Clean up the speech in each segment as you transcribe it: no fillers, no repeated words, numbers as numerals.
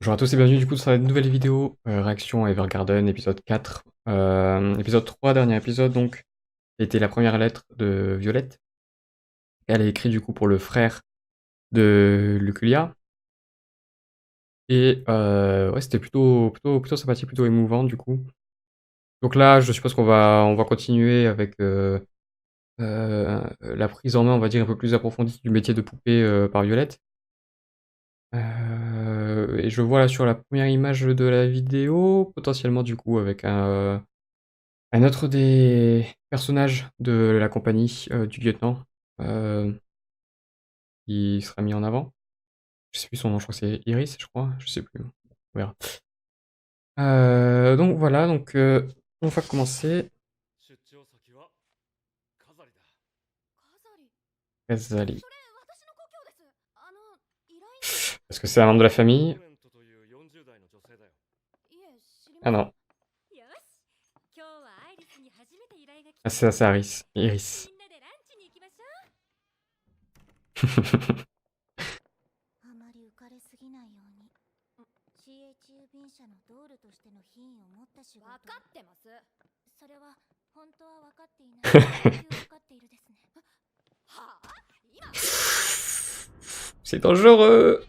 Bonjour à tous et bienvenue du coup sur une nouvelle vidéo, réaction à Evergarden épisode 4. Épisode 3, dernier épisode donc, était la première lettre de Violette. Elle a écrit du coup pour le frère de Luculia. Et ouais, c'était plutôt sympathique, plutôt émouvant du coup. Donc là, je suppose qu'on va continuer avec la prise en main, on va dire, un peu plus approfondie du métier de poupée par Violette. Et je vois là sur la première image de la vidéo, potentiellement du coup avec un autre des personnages de la compagnie, du lieutenant, heu, qui sera mis en avant. Je sais plus son nom, je crois que c'est Iris, je crois? Je sais plus, on verra. Donc voilà, donc on va commencer. 出張先は飾りだ。飾り。 Kazali. それ私の故郷です。依頼人。 Est-ce que c'est un membre de la ロ famille? ーレントという40代の女性だよ。いえ、知り Ah ません。non, よし。今日はアイリスに初めて依頼が来 ah た。 c'est Iris. Iris. みんなでランチに行きましょう。あまり浮かれすぎないように。CHU 便車のドールとしての品位を持った仕事。分かってます。それは本当は分かっていない。分かっているですね。はあ？今。 C'est dangereux!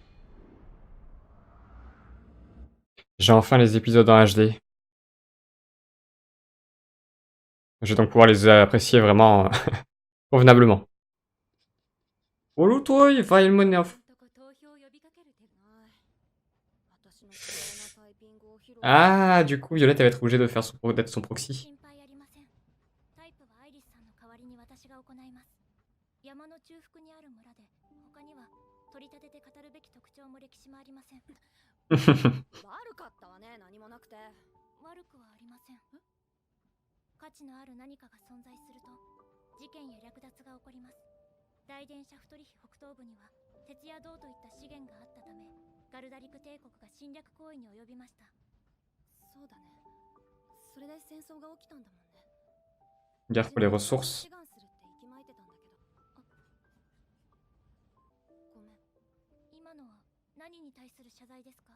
J'ai enfin les épisodes en HD. Je vais donc pouvoir les apprécier vraiment convenablement. Oh toi, il va il m'énerve. Ah, du coup, Violette elle va être obligée de faire d'être son proxy. 山の中腹にある村で他には取り立てて語るべき特徴も歴史もありません。悪かったわね、何もなくて。悪くはありません。価値のある何かが存在すると事件や略奪が起こります。大電車太り比北東部には鉄や銅といった資源があったため、ガルダリク帝国が侵略行為に及びました。そうだね。それで戦争が起きたんだもんね。 Guerre pour les ressources. 今のは何に対する謝罪ですか？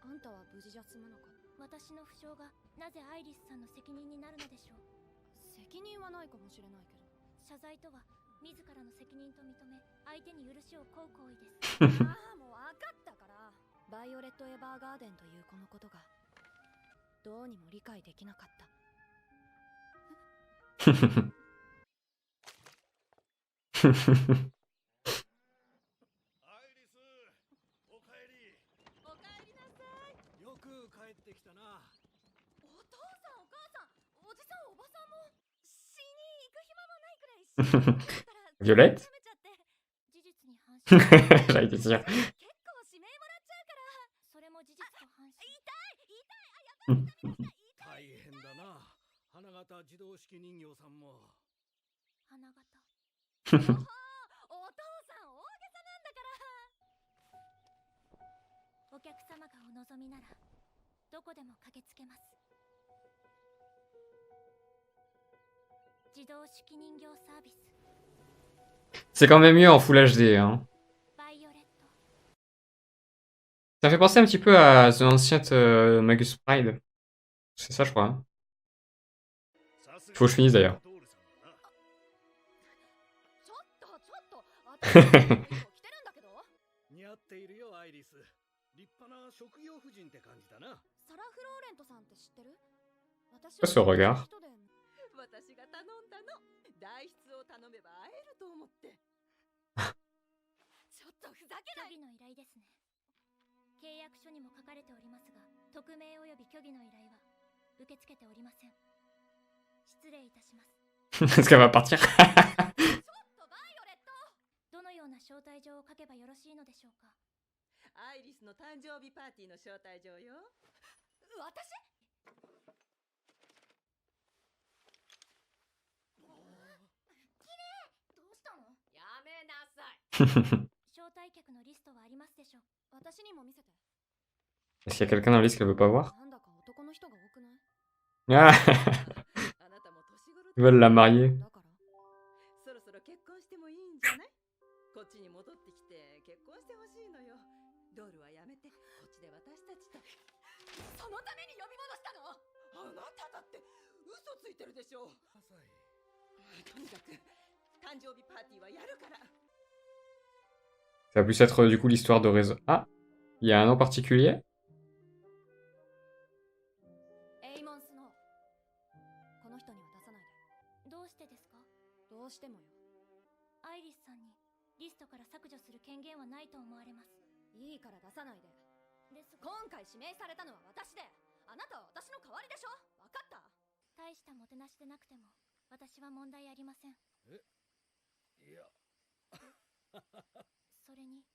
あんたは無事じゃ済むのか。私の負傷がなぜアイリスさんの責任になるのでしょう。責任はないかもしれないけど、謝罪とは自らの責任と認め相手に許しを請う行為です。ああ、もう分かったから。バイオレット・エヴァーガーデンというこのことがどうにも理解できなかった。 よく帰ってきたな。お父さん、お母さん、おじさん、おばさんも死に行く暇もないくらい死んだら Violette? 食べちゃって、事実に反し J'allais te dire. 結構指名もらっちゃうから、それも事実と反し。痛い痛い、あ、やばい、大変だな。花形自動式人形さんも。花形。お父さん大げさなんだから。お客様がお望みならどこでも駆けつけます。自動式人形サービス。 C'est quand même mieux en Full HD, hein. バイオレット。 Ça fait penser un petit peu à The Ancient Magus Pride. C'est ça, je crois. Hein. Faut que je finisse d'ailleurs. ちょっと私来てるんだけど。似合っているよ、アイリス。立派な職業婦人って感じだな。サラ・フローレントさんって知ってる？私 Quoi ce regard? 私が頼んだの。代筆を頼めば会えると思って。ちょっとふざけない。虚偽の依頼ですね。契約書にも書かれておりますが、匿名および虚偽の依頼は受け付けておりません。失礼いたします。Est-ce qu'elle va partir? ちょっとバイオレット。どのような招待状を書けばよろしいのでしょうか？アイリスの誕生日パーティーの招待状よ。私？きれい。どうしたの？やめなさい。招待客のリストはありますでしょう？私にも見せて。 Est-ce qu'il y a quelqu'un dans la liste qu'elle veut pas voir? なんだか男の人が多くない？ Ah. あなたも年頃 Ils veulent la marier. だからそろそろ結婚してもいいんじゃない？こっちに戻ってきて結婚してほしいのよ。ドールは辞やめて、こっちで私たちと。そのために呼び戻したの？あなただって嘘ついてるでしょ。浅い。とにかく誕生日パーティーはやるから。 Ça va plus être du coup l'histoire de raison. Ah, il y a un nom particulier? エイモンスノー、この人には出さないで。どうしてですか？どうしてもよ。アイリスさんにリストから削除する権限はないと思われます。いいから出さないで。ですが、今回指名されたのは私で、あなたは私の代わりでしょ。わかった？大したもてなしでなくても私は問題ありません。いや。それに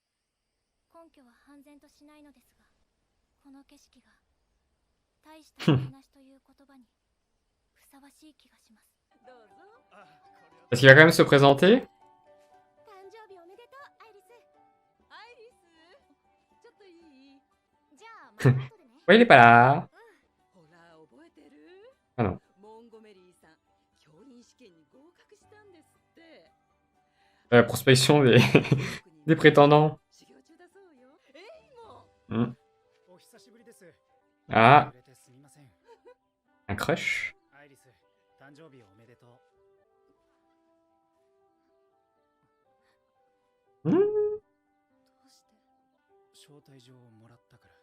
根拠は判然としないのですが、この景色が大したもてなしという言葉にふさわしい気がします。どうぞ。Est-ce qu'il va quand même se présenter? 誕生日おめでとう、アイリス。アイリス、ちょっといい？じゃあまた後でね。Ouais, il est pas là. ほら覚えてる？ Ah non. モンゴメリーさん、教員試験に合格したんですって。La prospection des prétendants. 修行中だそうよ。エイモン。Hmm. お久しぶりです。 Ah, 遅れてすみません。 un crush? アイリス、誕生日おめでとう。 Hmm. どうして？招待状をもらったから。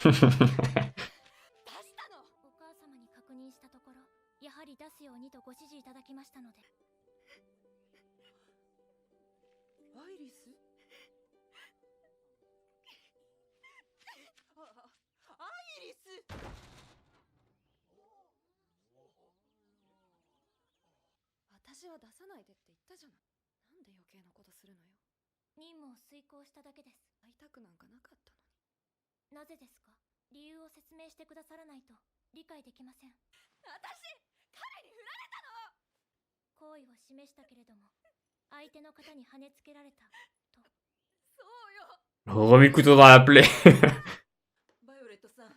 出したの？お母様に確認したところ、やはり出すようにとご指示いただきましたので。アイリス？アイリス！私は出さないでって言ったじゃない。なんで余計なことするのよ。任務を遂行しただけです。会いたくなんかなかったのに。なぜですか？理由を説明してくださらないと理解できません。私、彼に振られたの！好意を示したけれども、相手の方に跳ねつけられたと。そうよ。 Remis le couteau dans la plaie. バイオレットさん、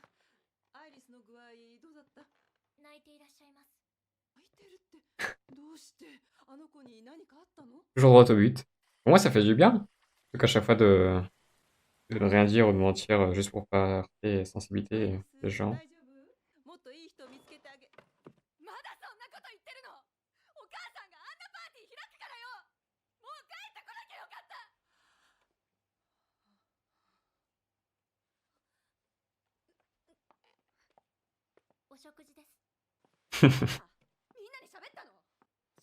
アイリスの具合どうだった？泣いていらっしゃいます。泣いてるって、どうして？あの子に何かあったの？ Toujours droit au but. Pour moi, ça fait du bien. Plutôt qu'à chaque fois de ne rien dire ou de mentir juste pour pas heurter les sensibilités des gens. 大丈夫？もっといい人見つけてあげ。まだそんなこと言ってるの？お母さんがあんなパーティー開くからよ。もう帰ってこなきゃよかった。お食事です。みんなに喋ったの？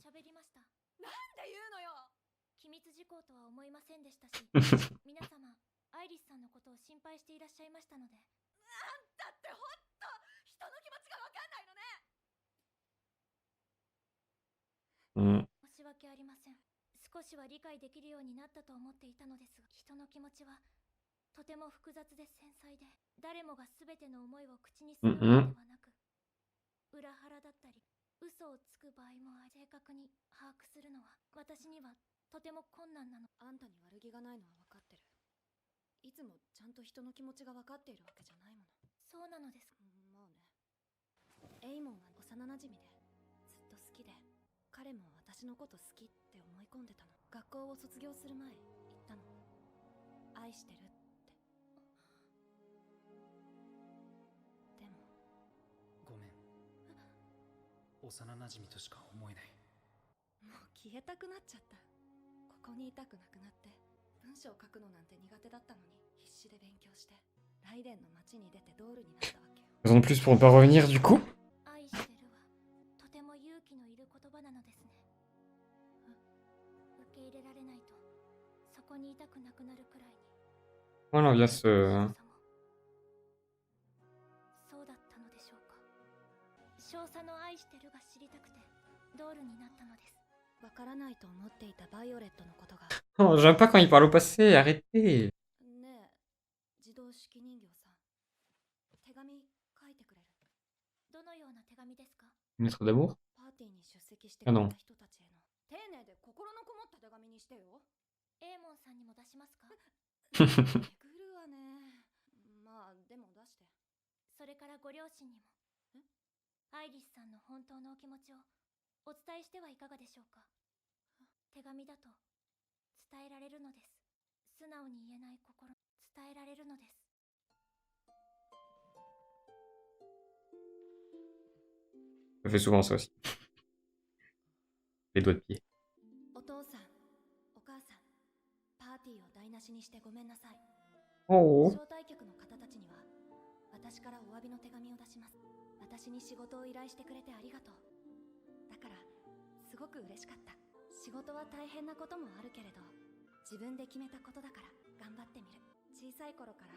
喋りました。なんで言うのよ。機密事項とは思いませんでしたし、皆様、アイリスさんのことを心配していらっしゃいましたので。だってほんと人の気持ちがわかんないのね。Hmm. 申し訳ありません。少しは理解できるようになったと思っていたのですが、人の気持ちはとても複雑で繊細で、誰もが全ての思いを口にするわけではなく、裏腹だったり嘘をつく場合も正確に把握するのは私にはとても困難なの。あんたに悪気がないのは分かってる。いつもちゃんと人の気持ちが分かっているわけじゃないもの。そうなのです。まあね。エイモンは幼なじみでずっと好きで、彼も私のこと好きって思い込んでたの。学校を卒業する前言ったの。愛してるって。でもごめん。幼なじみとしか思えない。もう消えたくなっちゃった。ここにいたくなくなって、文章を書くのなんて苦手だったのに必死で勉強して、ライデンの街に出てドールになったわけよ。Raison de plus pour ne pas revenir du coup. 愛してるはとても勇気のいる言葉なのですね。受け入れられないとそこにいたくなくなるくらいに。 Voilà, on vient se... そうだったのでしょうか。少佐の愛してるが知りたくてドールになったのです。わからないと思っていたバイオレットのことが。 Oh, j'aime pas quand il parle au passé, arrêtez. ねえ、自動式人形さん、手紙書いてくれる？どのような手紙ですか？ Une lettre d'amour? パーティーに出席してくれた人たちへの丁寧で心のこもった手紙にしてよ。エーモンさんにも出しますか？めくるわね。まあでも出して。それからご両親にも。アイリスさんの本当のお気持ちをお伝えしてはいかがでしょうか。手紙だと伝えられるのです。素直に言えない心、伝えられるのです。Je fais souvent ça aussi. Les doigts de pied. お父さん、お母さん、パーティーを台無しにしてごめんなさい。 Oh. 招待客の方たちには私からお詫びの手紙を出します。私に仕事を依頼してくれてありがとう。だからすごく嬉しかった。仕事は大変なこともあるけれど、自分で決めたことだから頑張ってみる。小さい頃から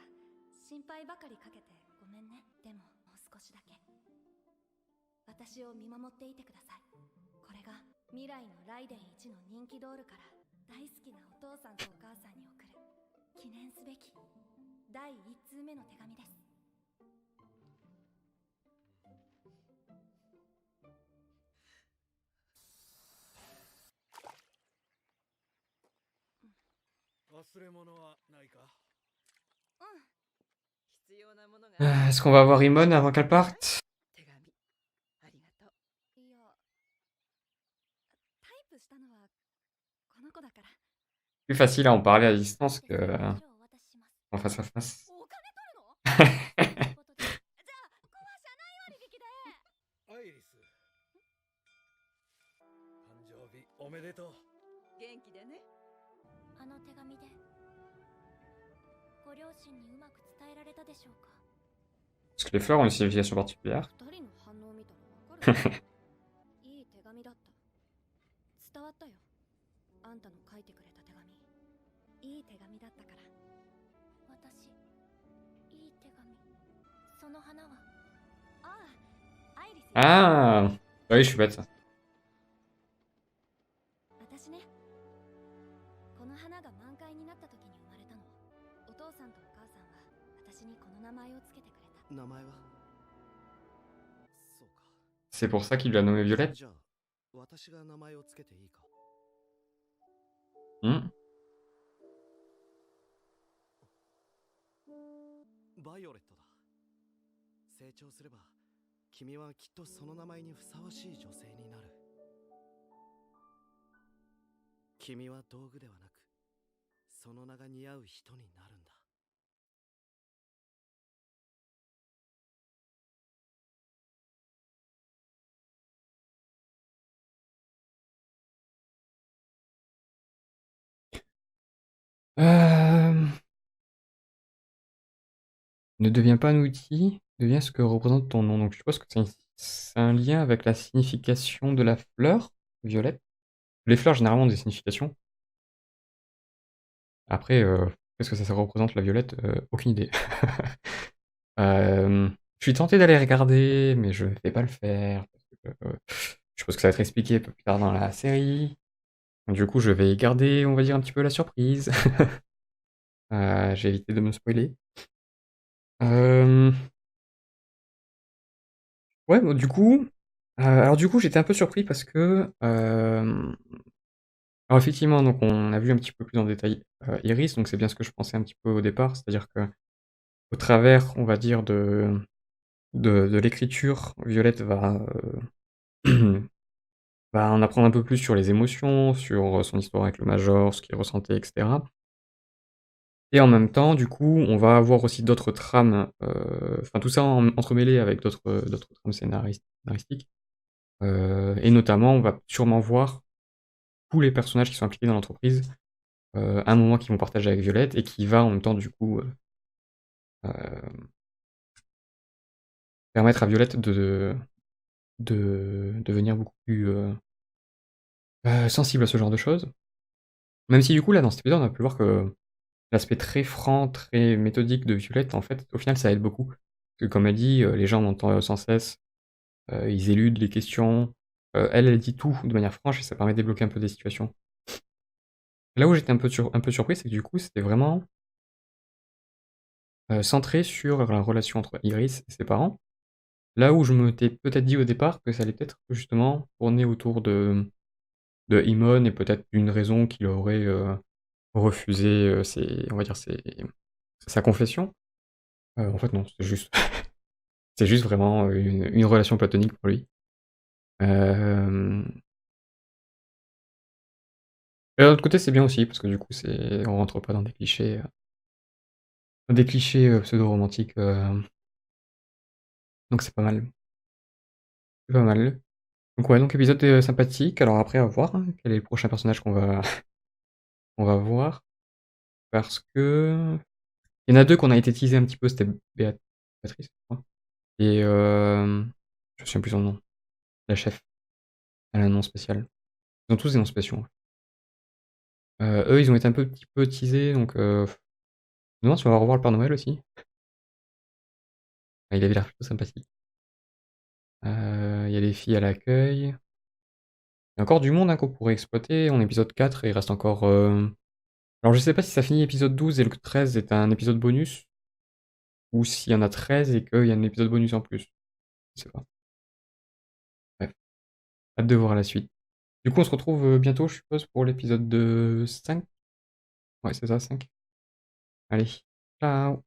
心配ばかりかけてごめんね。でももう少しだけ私を見守っていてください。これが未来のライデン一の人気ドールから大好きなお父さんとお母さんに送る記念すべき第1通目の手紙です。忘れ物はないか？必要なものがある。 Est-ce qu'on va voir Imon avant qu'elle parte? 手紙ありがとう。いや、タイプしたのはこの子だから。 Plus facile à en parler à distance que 手数料をお渡しします。 en face à face. お金取るの？ということでじゃあここは社内割引で。アイリス、誕生日おめでとう。元気でね。あの手紙でご両親にうまく伝えられたでしょうか？ Est-ce que les fleurs ont une signification particulière? 二人の反応を見たらわかる。いい手紙だった。伝わったよ。あんたの書いてくれた手紙。いい手紙だったから。私、いい手紙。その花は？ああ、アイリス。Ah! Oui, je suis bête. 私ね。この花が満開になった時に生まれたの。お父さんとお母さんは私にこの名前をつけてくれた。名前は？そうか。 C'est pour ça qu'il l'a nommée Violette? じゃあ、私が名前をつけていいか？ Hmm? バイオレットだ。成長すれば、君はきっとその名前にふさわしい女性になる。君は道具ではなく、その名が似合う人になるんだ。Ne deviens pas un outil, deviens ce que représente ton nom. Donc je suppose que c'est un lien avec la signification de la fleur, violette. Les fleurs, généralement, ont des significations. Après, qu'est-ce que ça représente la violette? Aucune idée. Je suis tenté d'aller regarder, mais je ne vais pas le faire. Parce que, je suppose que ça va être expliqué un peu plus tard dans la série. Du coup, je vais garder, on va dire, un petit peu la surprise. J'ai évité de me spoiler. Ouais, bah, du coup, alors du coup, j'étais un peu surpris parce que, alors effectivement, donc on a vu un petit peu plus en détail Iris, donc c'est bien ce que je pensais un petit peu au départ, c'est-à-dire que au travers, on va dire, de l'écriture, Violette va, va en apprendre un peu plus sur les émotions, sur son histoire avec le Major, ce qu'il ressentait, etc. Et en même temps, du coup, on va avoir aussi d'autres trames, enfin tout ça entremêlé avec d'autres trames scénaristiques. Et notamment, on va sûrement voir tous les personnages qui sont impliqués dans l'entreprise, un moment qu'ils vont partager avec Violette et qui va en même temps, du coup, permettre à Violette de devenir beaucoup plus sensible à ce genre de choses. Même si, du coup, là, dans cet épisode, on a pu voir que l'aspect très franc, très méthodique de Violette, en fait, au final, ça aide beaucoup. Parce que comme elle dit, les gens m'entendent sans cesse, ils éludent les questions. Elle dit tout de manière franche et ça permet de débloquer un peu des situations. Là où j'étais un peu surpris, c'est que du coup, c'était vraiment centré sur la relation entre Iris et ses parents. Là où je m'étais peut-être dit au départ que ça allait peut-être justement tourner autour de Imon et peut-être d'une raison qu'il aurait refusé on va dire sa confession. En fait, non, c'est juste, c'est juste vraiment une relation platonique pour lui. Et d'un autre côté, c'est bien aussi, parce que du coup, on rentre pas dans des clichés pseudo-romantiques, donc c'est pas mal. C'est pas mal. Donc ouais, donc épisode, sympathique. Alors après à voir, hein, quel est le prochain personnage qu'on va on va voir. Parce que il y en a 2 qu'on a été teasés un petit peu, c'était Béatrice, je crois et je me souviens plus son nom. La chef. Elle a un nom spécial. Ils ont tous des noms spéciaux. Eux, ils ont été un petit peu teasés donc je me demande si on va revoir le Père Noël aussi. Ah, il avait l'air plutôt sympathique. Il y a les filles à l'accueil. Il y a encore du monde, hein, qu'on pourrait exploiter. On est épisode 4 et il reste encore, alors je sais pas si ça finit épisode 12 et le 13 est un épisode bonus ou s'il y en a 13 et qu'il y a un épisode bonus en plus. Je sais pas. Bref, hâte de voir la suite. Du coup, on se retrouve, bientôt, je suppose, pour l'épisode de 5? Ouais, c'est ça, 5. Allez, ciao!